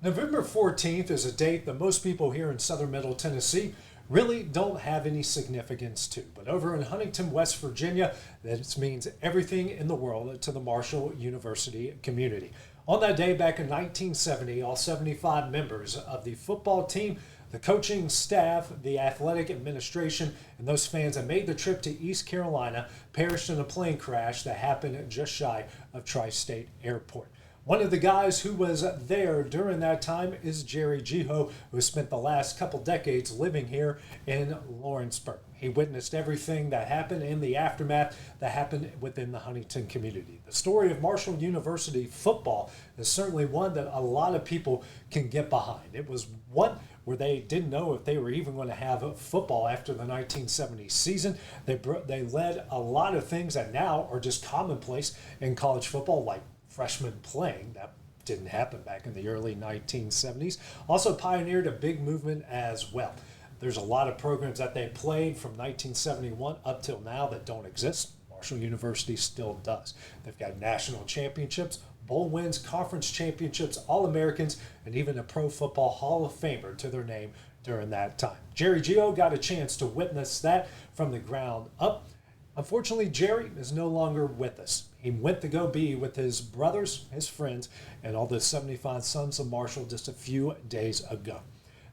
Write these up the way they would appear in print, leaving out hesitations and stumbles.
November 14th is a date that most people here in southern middle Tennessee really don't have any significance to. But over in Huntington, West Virginia, that means everything in the world to the Marshall University community. On that day back in 1970, all 75 members of the football team, the coaching staff, the athletic administration, and those fans that made the trip to East Carolina perished in a plane crash that happened just shy of Tri-State Airport. One of the guys who was there during that time is Jerry Geho, who spent the last couple decades living here in Lawrenceburg. He witnessed everything that happened in the aftermath that happened within the Huntington community. The story of Marshall University football is certainly one that a lot of people can get behind. It was one where they didn't know if they were even going to have football after the 1970 season. They led a lot of things that now are just commonplace in college football, like freshmen playing. That didn't happen back in the early 1970s. Also pioneered a big movement as well. There's a lot of programs that they played from 1971 up till now that don't exist. Marshall University still does. They've got national championships, bowl wins, conference championships, All-Americans, and even a Pro Football Hall of Famer to their name during that time. Jerry Geho got a chance to witness that from the ground up. Unfortunately, Jerry is no longer with us. He went to go be with his brothers, his friends, and all the 75 sons of Marshall just a few days ago.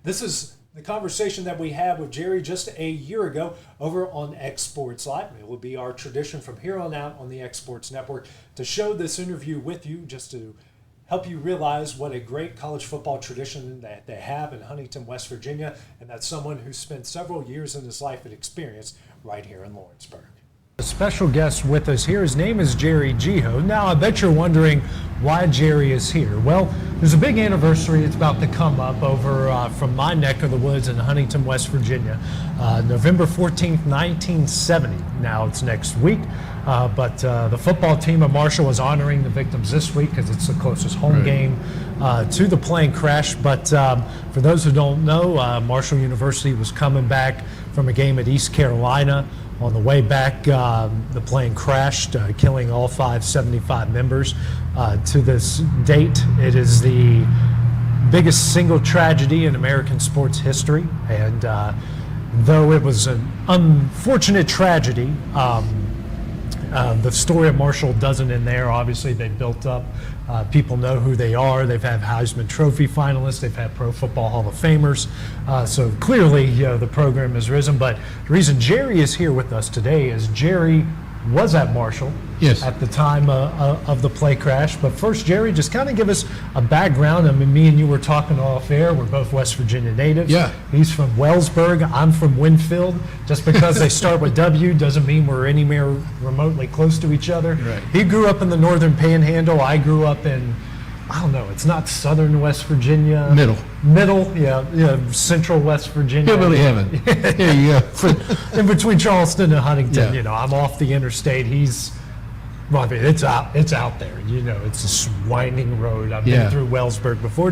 This is the conversation that we had with Jerry just a year ago over on X Sports Live. It will be our tradition from here on out on the X Sports Network to show this interview with you, just to help you realize what a great college football tradition that they have in Huntington, West Virginia, and that's someone who spent several years in his life and experience right here in Lawrenceburg. A special guest with us here. His name is Jerry Geho. Now, I bet you're wondering why Jerry is here. Well, there's a big anniversary. It's about to come up over from my neck of the woods in Huntington, West Virginia. November 14th, 1970. Now, it's next week. But the football team of Marshall is honoring the victims this week because it's the closest home game to the plane crash. But for those who don't know, Marshall University was coming back from a game at East Carolina. On the way back, the plane crashed, killing all 575 members. To this date, it is the biggest single tragedy in American sports history. And though it was an unfortunate tragedy, the story of Marshall doesn't end there. Obviously, they built up. People know who they are. They've had Heisman Trophy finalists. They've had Pro Football Hall of Famers. So clearly, the program has risen. But the reason Jerry is here with us today is Jerry was at Marshall at the time of the plane crash. But first, Jerry, just kind of give us a background. I mean, me and you were talking off air. We're both West Virginia natives. Yeah. He's from Wellsburg. I'm from Winfield. Just because they start with W doesn't mean we're anywhere remotely close to each other. Right. He grew up in the northern panhandle. I grew up in, I don't know, it's not southern West Virginia. Middle, yeah, central West Virginia. Hillbilly heaven. Here you go. In between Charleston and Huntington, Yeah. I'm off the interstate. Well, I mean, it's out there. It's a winding road. I've been through Wellsburg before.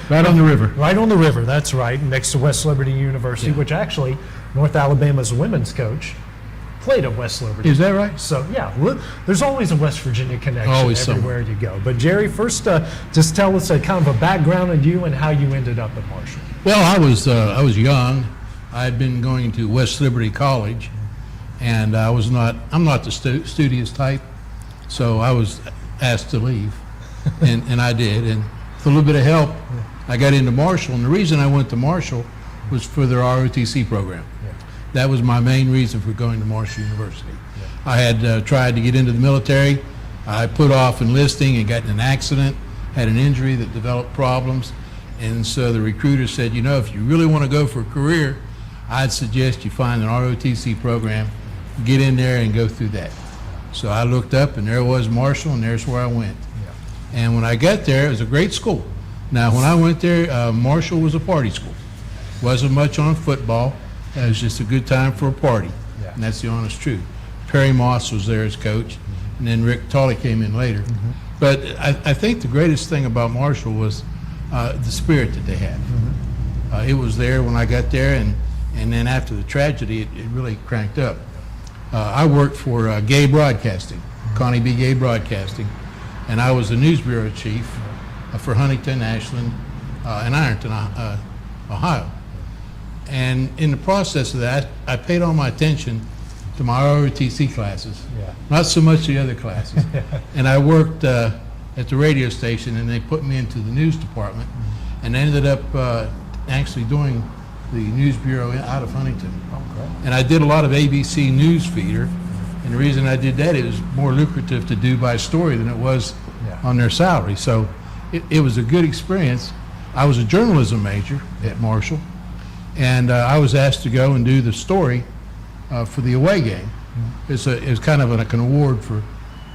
Right on the river. Right on the river. That's right, next to West Liberty University, which actually North Alabama's women's coach played at West Liberty. Is that right? So there's always a West Virginia connection everywhere you go. But Jerry, first, just tell us a kind of a background on you and how you ended up at Marshall. Well, I was young. I had been going to West Liberty College, and I'm not the studious type. So I was asked to leave, and I did. And with a little bit of help, I got into Marshall. And the reason I went to Marshall was for their ROTC program. Yeah. That was my main reason for going to Marshall University. Yeah. I had tried to get into the military. I put off enlisting and got in an accident, had an injury that developed problems. And so the recruiter said, if you really want to go for a career, I'd suggest you find an ROTC program, get in there and go through that. So I looked up, and there was Marshall, and there's where I went. Yeah. And when I got there, it was a great school. Now, when I went there, Marshall was a party school. Wasn't much on football. It was just a good time for a party, and that's the honest truth. Perry Moss was there as coach, and then Rick Tolley came in later. Mm-hmm. But I think the greatest thing about Marshall was the spirit that they had. Mm-hmm. It was there when I got there, and then after the tragedy, it really cranked up. I worked for Gay Broadcasting, Connie B. Gay Broadcasting, and I was the news bureau chief for Huntington, Ashland, in Ironton, Ohio. And in the process of that, I paid all my attention to my ROTC classes, not so much the other classes. And I worked at the radio station, and they put me into the news department, and ended up actually doing the news bureau out of Huntington. And I did a lot of ABC news feeder, and the reason I did that, it was more lucrative to do by story than it was on their salary. So it was a good experience. I was a journalism major at Marshall, and I was asked to go and do the story for the away game. It's kind of like an award for,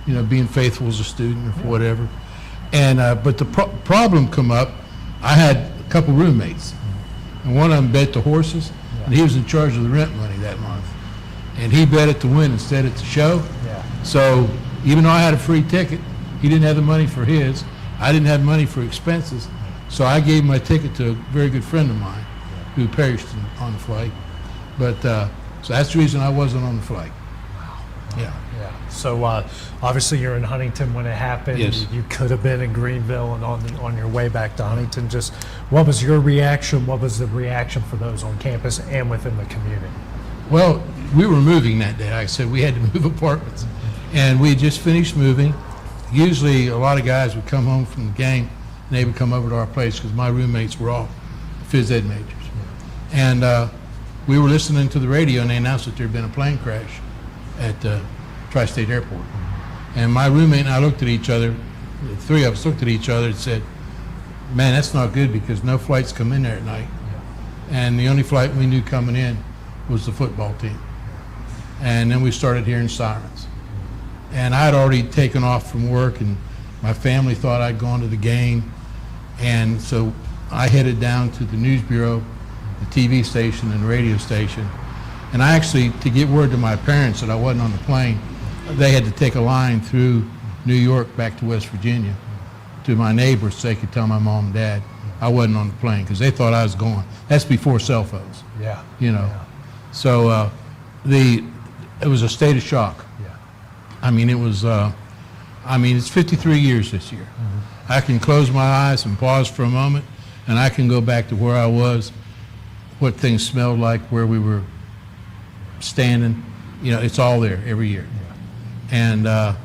being faithful as a student or for whatever. And but the problem come up. I had a couple roommates, and one of them bet the horses, and he was in charge of the rent money that month. And he bet it to win instead of to show. So even though I had a free ticket, he didn't have the money for his. I didn't have money for expenses. So I gave my ticket to a very good friend of mine who perished on the flight. But so that's the reason I wasn't on the flight. Yeah. So obviously you're in Huntington when it happened. Yes. You could have been in Greenville and on your way back to Huntington. Just what was your reaction? What was the reaction for those on campus and within the community? Well, we were moving that day. Like I said, we had to move apartments. And we had just finished moving. Usually a lot of guys would come home from the game and they would come over to our place because my roommates were all phys ed majors. And we were listening to the radio, and they announced that there had been a plane crash at Tri-State Airport. And my roommate and I looked at each other, the three of us looked at each other and said, man, that's not good because no flights come in there at night. And the only flight we knew coming in was the football team. And then we started hearing sirens. And I had already taken off from work, and my family thought I'd gone to the game. And so I headed down to the news bureau, the TV station and the radio station. And I actually, to get word to my parents that I wasn't on the plane, they had to take a line through New York back to West Virginia to my neighbors so they could tell my mom and dad I wasn't on the plane because they thought I was gone. That's before cell phones. So it was a state of shock. I mean, it was, it's 53 years this year. I can close my eyes and pause for a moment, and I can go back to where I was, what things smelled like, where we were standing. It's all there every year. And I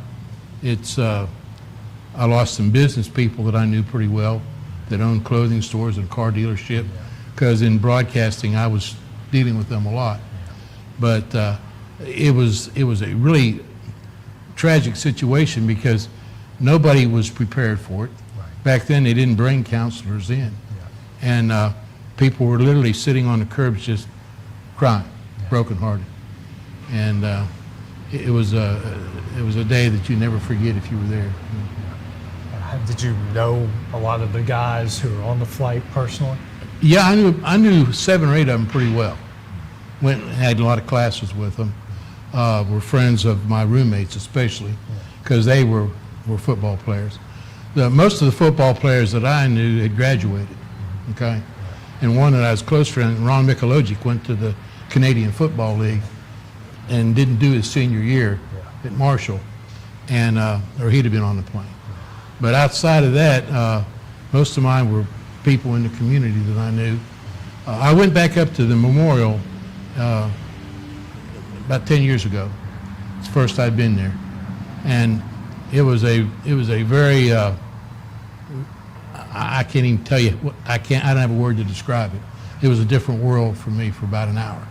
lost some business people that I knew pretty well that owned clothing stores and car dealership, because in broadcasting I was dealing with them a lot. But it was a really tragic situation because nobody was prepared for it. Back then they didn't bring counselors in. And people were literally sitting on the curbs just crying, brokenhearted. And it was a day that you never forget if you were there. Did you know a lot of the guys who were on the flight personally? Yeah, I knew 7 or 8 of them pretty well. Went and had a lot of classes with them. Were friends of my roommates especially, because they were football players. Most of the football players that I knew had graduated, okay? And one that I was close friend, Ron Mikulogic, went to the Canadian Football League and didn't do his senior year at Marshall, and or he'd have been on the plane. But outside of that, most of mine were people in the community that I knew. I went back up to the memorial about 10 years ago. It's the first I'd been there, and it was a very I can't even tell you I don't have a word to describe it. It was a different world for me for about an hour.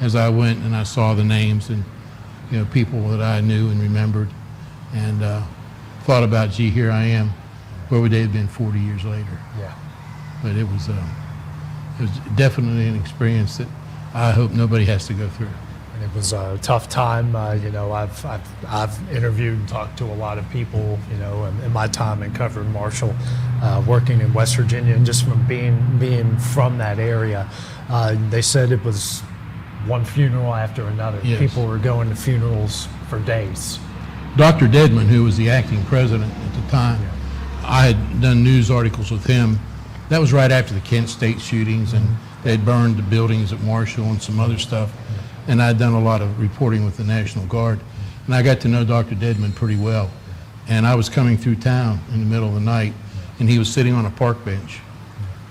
As I went and I saw the names and people that I knew and remembered, and thought about, gee, here I am, where would they have been 40 years later? But it was definitely an experience that I hope nobody has to go through. And it was a tough time. I've interviewed and talked to a lot of people, in my time in covering Marshall, working in West Virginia, and just from being from that area. They said it was one funeral after another. Yes. People were going to funerals for days. Dr. Dedman, who was the acting president at the time, I had done news articles with him. That was right after the Kent State shootings, and they'd burned the buildings at Marshall and some other stuff. And I'd done a lot of reporting with the National Guard. And I got to know Dr. Dedman pretty well. And I was coming through town in the middle of the night, and he was sitting on a park bench.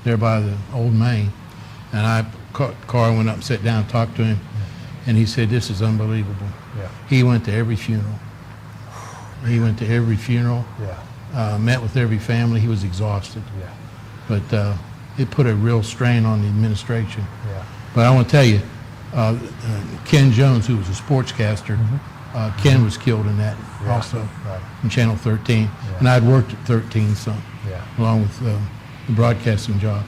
there by the old main. And Carl went up and sat down and talked to him. And he said, this is unbelievable. Yeah. He went to every funeral. He went to every funeral, Yeah. Met with every family. He was exhausted. Yeah. But it put a real strain on the administration. Yeah. But I want to tell you, Ken Jones, who was a sportscaster, Ken was killed in that also, Right. in Channel 13. And I'd worked at 13 some, Yeah. along with the broadcasting job.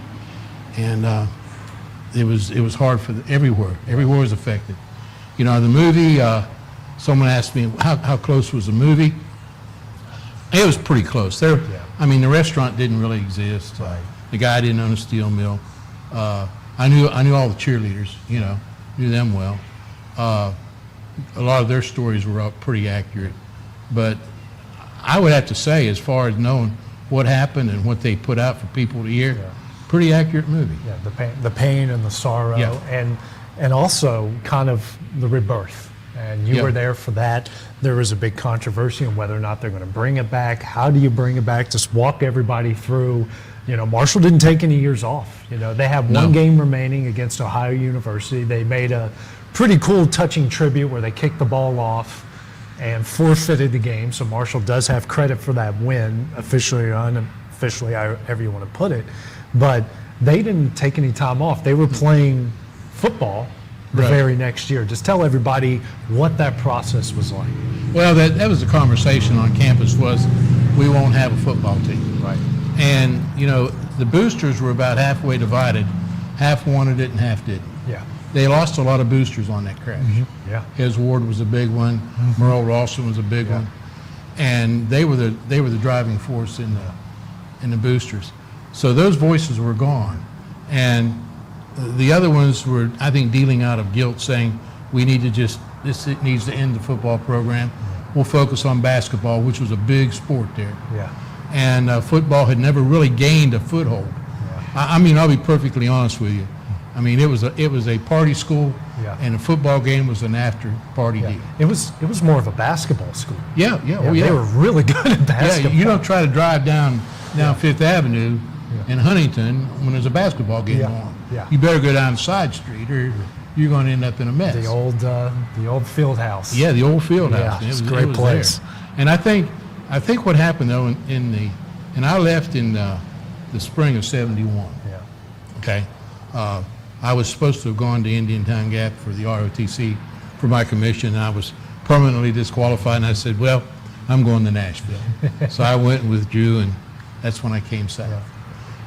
And it was hard for everywhere. Everywhere was affected. You know, the movie, someone asked me, how close was the movie? It was pretty close. There, I mean, the restaurant didn't really exist. Right. The guy didn't own a steel mill. I knew all the cheerleaders, you know, knew them well. A lot of their stories were pretty accurate. But I would have to say, as far as knowing what happened and what they put out for people to hear, pretty accurate movie. Yeah, the pain and the sorrow, and also kind of the rebirth. And you were there for that. There was a big controversy on whether or not they're going to bring it back. How do you bring it back? Just walk everybody through. You know, Marshall didn't take any years off. You know, they have one game remaining against Ohio University. They made a pretty cool, touching tribute where they kicked the ball off and forfeited the game. So Marshall does have credit for that win, officially or unofficially, however you want to put it. But they didn't take any time off. They were playing football the very next year. Just tell everybody what that process was like. Well, that was the conversation on campus was, we won't have a football team. Right. And, you know, the boosters were about halfway divided. Half wanted it and half didn't. Yeah. They lost a lot of boosters on that crash. Yeah. Hez Ward was a big one. Merle Rawson was a big one. And they were the driving force in the boosters. So those voices were gone. And the other ones were, I think, dealing out of guilt, saying, we need to it needs to end the football program. We'll focus on basketball, which was a big sport there. Yeah. And football had never really gained a foothold. I mean, I'll be perfectly honest with you. I mean, it was a party school, and a football game was an after party deal. It was more of a basketball school. Yeah. They were really good at basketball. Yeah, you don't try to drive down Fifth Avenue in Huntington when there's a basketball game on. Yeah. You better go down side street, or you're going to end up in a mess. The old field house. Yeah, the old field house. Yeah, it's a great place. There. And I think what happened though and I left in the spring of '71. Yeah. Okay. I was supposed to have gone to Indian Town Gap for the ROTC for my commission, and I was permanently disqualified, and I said, well, I'm going to Nashville. So I went and withdrew, and that's when I came south.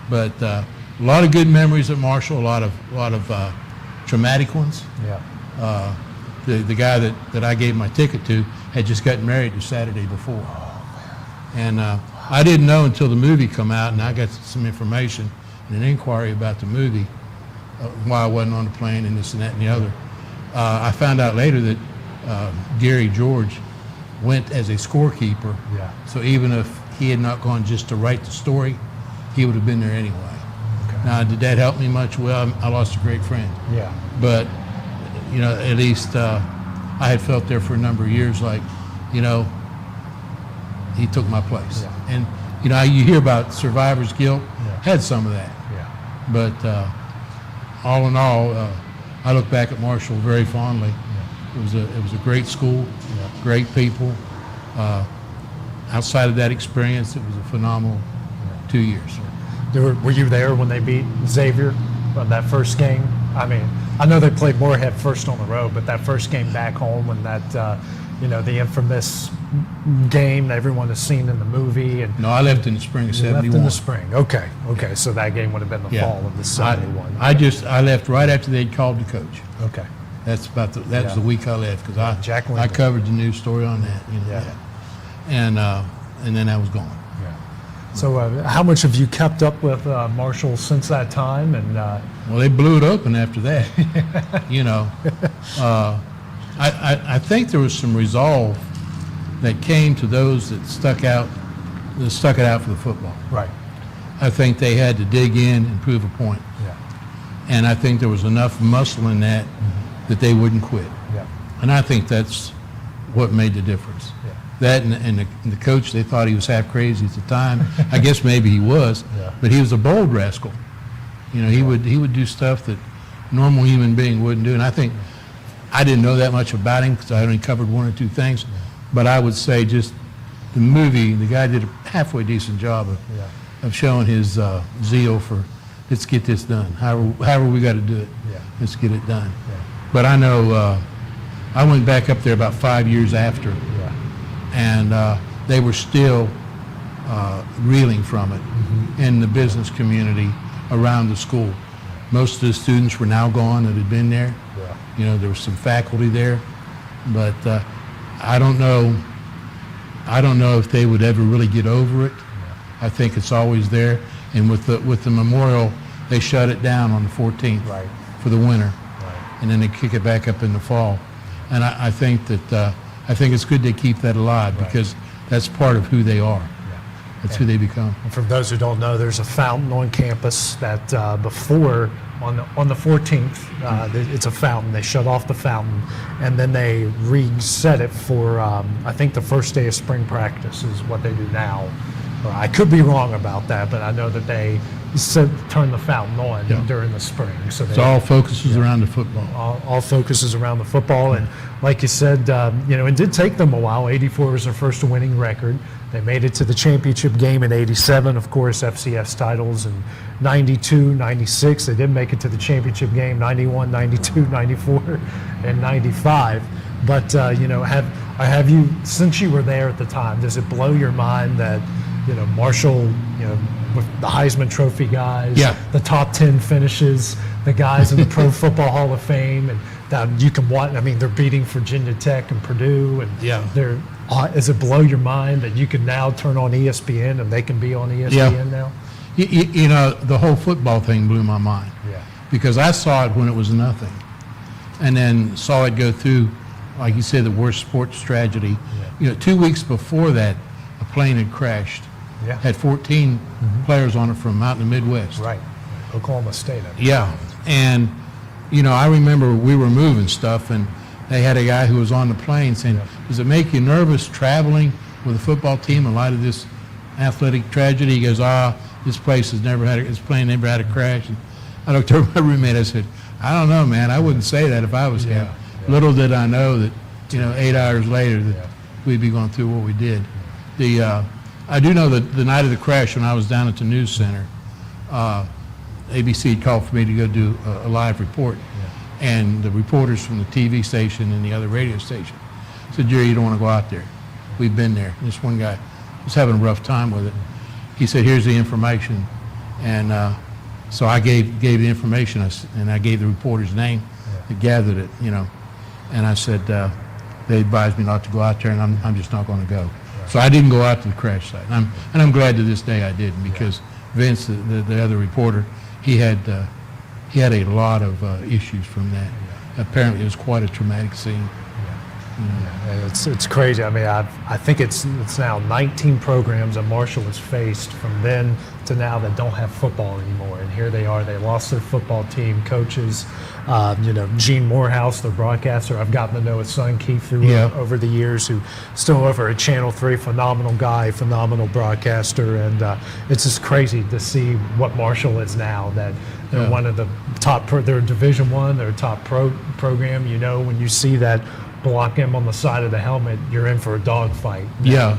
But a lot of good memories at Marshall, a lot of traumatic ones. Yeah. The guy that I gave my ticket to had just gotten married the Saturday before. And I didn't know until the movie come out, and I got some information and an inquiry about the movie, why I wasn't on the plane and this and that and the other. I found out later that Gary George went as a scorekeeper. Yeah. So even if he had not gone just to write the story, he would have been there anyway. Okay. Now, did that help me much? Well, I lost a great friend. Yeah. But, you know, at least I had felt there for a number of years like, you know, he took my place. Yeah. And, you know, you hear about survivor's guilt, had some of that. Yeah. But all in all, I look back at Marshall very fondly. Yeah. It was a great school, great people. Outside of that experience, it was a phenomenal 2 years. Were you there when they beat Xavier on that first game? I mean, I know they played Moorhead first on the road, but that first game back home and that, the infamous game that everyone has seen in the movie. And no, I left in the spring of '71. Left in the spring. Okay. So that game would have been the fall of the '71. I left right after they'd called the coach. Okay. That's that was the week I left because I covered the news story on that. You know, and then I was gone. Yeah. So how much have you kept up with Marshall since that time? And well, they blew it open after that. You know, I think there was some resolve that came to those that stuck it out for the football. Right. I think they had to dig in and prove a point. Yeah. And I think there was enough muscle in that that they wouldn't quit. Yeah. And I think that's what made the difference. Yeah. That and the coach, they thought he was half crazy at the time. I guess maybe he was, but he was a bold rascal. You know, he would do stuff that a normal human being wouldn't do. And I think I didn't know that much about him because I only covered one or two things. But I would say just the movie, the guy did a halfway decent job of showing his zeal for, let's get this done. However we got to do it, let's get it done. But I know I went back up there about 5 years after, and they were still reeling from it in the business community around the school. Most of the students were now gone that had been there. You know, there was some faculty there, but I don't know if they would ever really get over it. I think it's always there. And with the memorial, they shut it down on the 14th for the winter, and then they kick it back up in the fall. And I think that I think it's good they keep that alive because that's part of who they are. That's who they become. And for those who don't know, there's a fountain on campus that before, on the 14th, it's a fountain. They shut off the fountain, and then they reset it for, I think the first day of spring practice is what they do now. I could be wrong about that, but I know that they turn the fountain on during the spring. So all focuses around the football. All focuses around the football, and like you said, you know, it did take them a while. 84 was their first winning record. They made it to the championship game in 87, of course, FCS titles, and 92, 96. They did make it to the championship game, 91, 92, 94, and 95. But, you know, have you, since you were there at the time, does it blow your mind that, you know, Marshall, you know, with the Heisman Trophy guys, the top 10 finishes, the guys in the Pro Football Hall of Fame, and that you can watch, I mean, they're beating Virginia Tech and Purdue, and they're, does it blow your mind that you can now turn on ESPN and they can be on ESPN now? You know, the whole football thing blew my mind because I saw it when it was nothing, and then saw it go through, like you said, the worst sports tragedy. You know, 2 weeks before that, a plane had crashed. Had 14 players on it from out in the Midwest. Oklahoma State. And, you know, I remember we were moving stuff, and they had a guy who was on the plane saying, does it make you nervous traveling with a football team in light of this athletic tragedy? He goes, this place has never had this plane never had a crash. And I looked over my roommate, I said, I don't know, man, I wouldn't say that if I was him. Little did I know that, you know, 8 hours later that we'd be going through what we did. I do know that the night of the crash, when I was down at the news center, ABC called for me to go do a live report, and the reporters from the TV station and the other radio station said, Jerry, you don't want to go out there. We've been there. This one guy was having a rough time with it. He said, here's the information. And so I gave the information, and I gave the reporter's name that gathered it, you know. And I said, they advised me not to go out there, and I'm just not going to go. So I didn't go out to the crash site. And I'm glad to this day I didn't, because Vince, the other reporter, he had a lot of issues from that. Apparently it was quite a traumatic scene. It's crazy. I mean, I think it's now 19 programs that Marshall has faced from then to now that don't have football anymore. And here they are. They lost their football team, coaches. You know, Gene Morehouse, the broadcaster, I've gotten to know his son Keith through over the years, who still over at Channel 3, phenomenal guy, phenomenal broadcaster. And it's just crazy to see what Marshall is now, that they're one of the top, they're Division I, they're a top program. You know, when you see that block him on the side of the helmet, you're in for a dogfight. You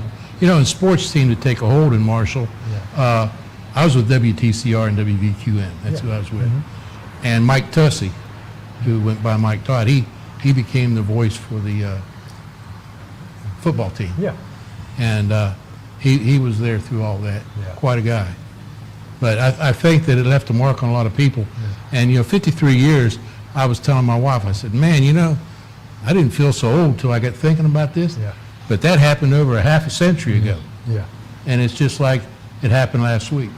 know, and sports seem to take a hold in Marshall. I was with WTCR and WVQM. That's who I was with. And Mike Tussey, who went by Mike Todd, he became the voice for the football team. And he was there through all that. Quite a guy. But I think that it left a mark on a lot of people. And, you know, 53 years, I was telling my wife, I said, man, you know, I didn't feel so old till I got thinking about this. But that happened over a half a century ago. And it's just like it happened last week.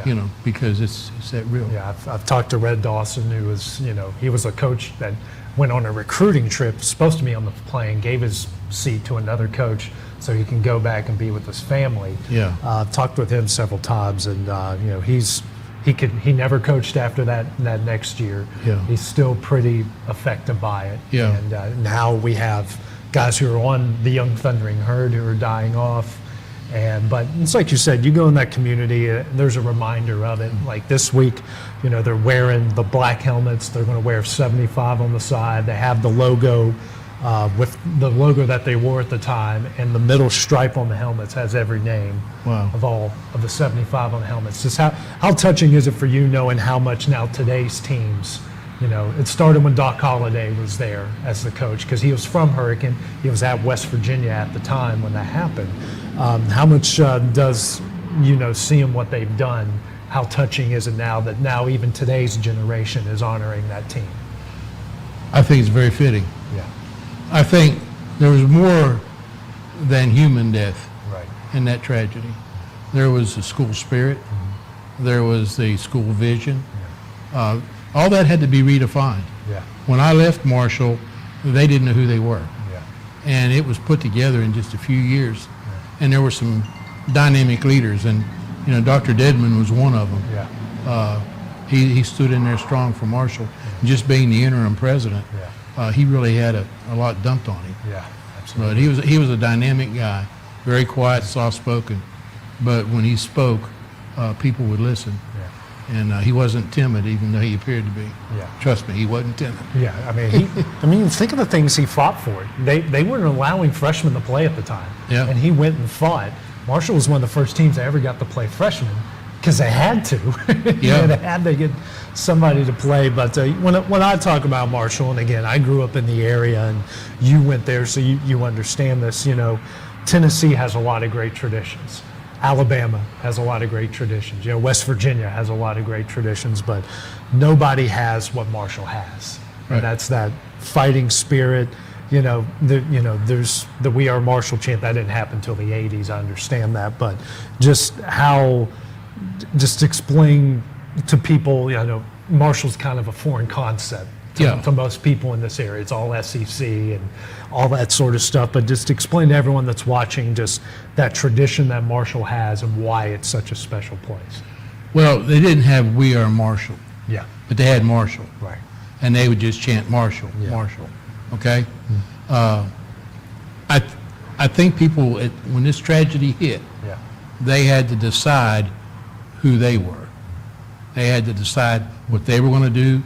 You know, because it's that real. I've talked to Red Dawson, who was, you know, he was a coach that went on a recruiting trip, supposed to be on the plane, gave his seat to another coach so he can go back and be with his family. I've talked with him several times, and you know, he never coached after that next year. He's still pretty affected by it. And now we have guys who are on the Young Thundering Herd who are dying off, But it's like you said, you go in that community, there's a reminder of it. Like this week, they're wearing the black helmets. They're going to wear 75 on the side. They have the logo with the logo that they wore at the time, and the middle stripe on the helmets has every name of all of the 75 on the helmets. Just how touching is it for you knowing how much now today's teams, it started when Doc Holliday was there as the coach, because he was from Hurricane. He was at West Virginia at the time when that happened. How much does, seeing what they've done, how touching is it now that now even today's generation is honoring that team? I think it's very fitting. Yeah. I think there was more than human death Right. in that tragedy. There was the school spirit. There was the school vision. All that had to be redefined. Yeah. When I left Marshall, they didn't know who they were. Yeah. And it was put together in just a few years. And there were some dynamic leaders, and Dr. Dedman was one of them. Yeah. He stood in there strong for Marshall. And just being the interim president, he really had a lot dumped on him. Yeah. Absolutely. But he was a dynamic guy, very quiet, soft-spoken. But when he spoke, people would listen. Yeah. And he wasn't timid, even though he appeared to be. Yeah. Trust me, he wasn't timid. Yeah, I mean, think of the things he fought for. They weren't allowing freshmen to play at the time, and he went and fought. Marshall was one of the first teams that ever got to play freshmen because they had to. They had to get somebody to play. But when I talk about Marshall, and again, I grew up in the area, and you went there, so you understand this. Tennessee has a lot of great traditions. Alabama has a lot of great traditions. West Virginia has a lot of great traditions, but nobody has what Marshall has. Right. And that's that fighting spirit. There's the We Are Marshall chant. That didn't happen until the 80s. I understand that, but just explain to people, Marshall's kind of a foreign concept to most people in this area. It's all SEC and all that sort of stuff, but just explain to everyone that's watching just that tradition that Marshall has and why it's such a special place. Well, they didn't have We Are Marshall. Yeah. But they had Marshall. Right. And they would just chant Marshall, Marshall. Okay? I think people, when this tragedy hit, they had to decide who they were. They had to decide what they were going to do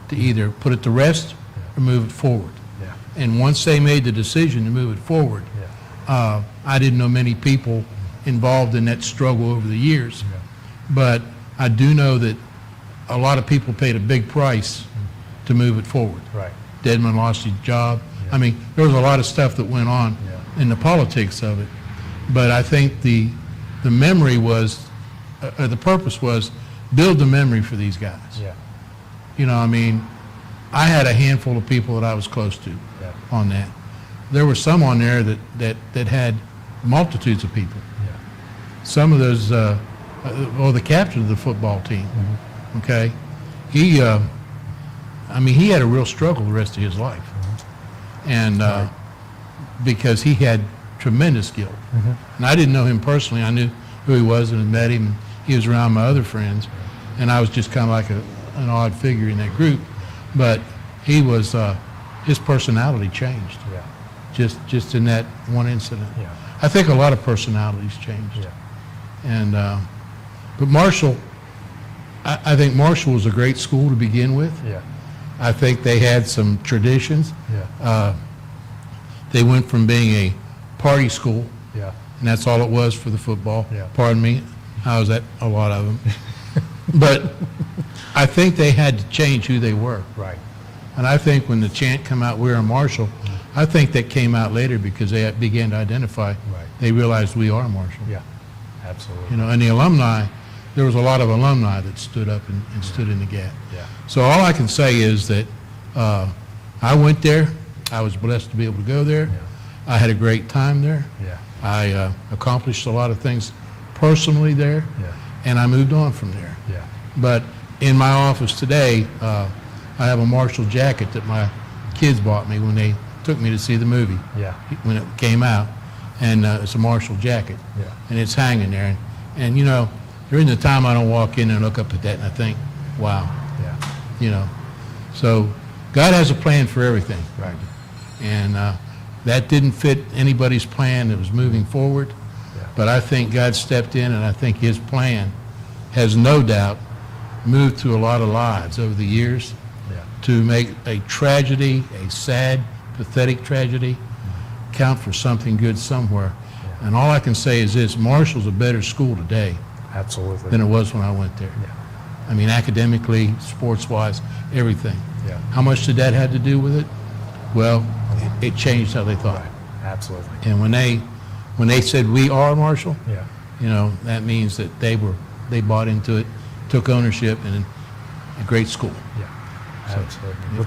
to either put it to rest or move it forward. Yeah. And once they made the decision to move it forward, I didn't know many people involved in that struggle over the years, but I do know that a lot of people paid a big price to move it forward. Right. Dedman lost his job. I mean, there was a lot of stuff that went on in the politics of it, but I think the memory was, the purpose was, build the memory for these guys. Yeah. I had a handful of people that I was close to on that. There were some on there that had multitudes of people. Yeah. Some of those, the captain of the football team, okay, he had a real struggle the rest of his life. And because he had tremendous guilt. And I didn't know him personally. I knew who he was and had met him. He was around my other friends. And I was just kind of like an odd figure in that group. But he was, his personality changed. Yeah. Just in that one incident. Yeah. I think a lot of personalities changed. Yeah. And, but Marshall, I think Marshall was a great school to begin with. Yeah. I think they had some traditions. Yeah. They went from being a party school, Yeah. and that's all it was for the football. Yeah. Pardon me, I was at a lot of them. But I think they had to change who they were. Right. And I think when the chant come out, "We Are Marshall," I think that came out later because they began to identify. Right. They realized we are Marshall. Yeah. Absolutely. And the alumni, there was a lot of alumni that stood up and stood in the gap. Yeah. So all I can say is that I went there. I was blessed to be able to go there. Yeah. I had a great time there. Yeah. I accomplished a lot of things personally there, Yeah. and I moved on from there. Yeah. But in my office today, I have a Marshall jacket that my kids bought me when they took me to see the movie, Yeah. when it came out, and it's a Marshall jacket, Yeah. and it's hanging there. And during the time I don't walk in and look up at that and I think, wow, Yeah. So God has a plan for everything. Right. And that didn't fit anybody's plan that was moving forward. Yeah. But I think God stepped in, and I think his plan has no doubt moved through a lot of lives over the years to make a tragedy, a sad, pathetic tragedy, count for something good somewhere. And all I can say is this: Marshall's a better school today Absolutely. than it was when I went there. I mean, academically, sports-wise, everything. Yeah. How much did that have to do with it? Well, it changed how they thought. Absolutely. And when they said we are Marshall, Yeah. you know, that means that they bought into it, took ownership, and a great school. Yeah. Absolutely. Well,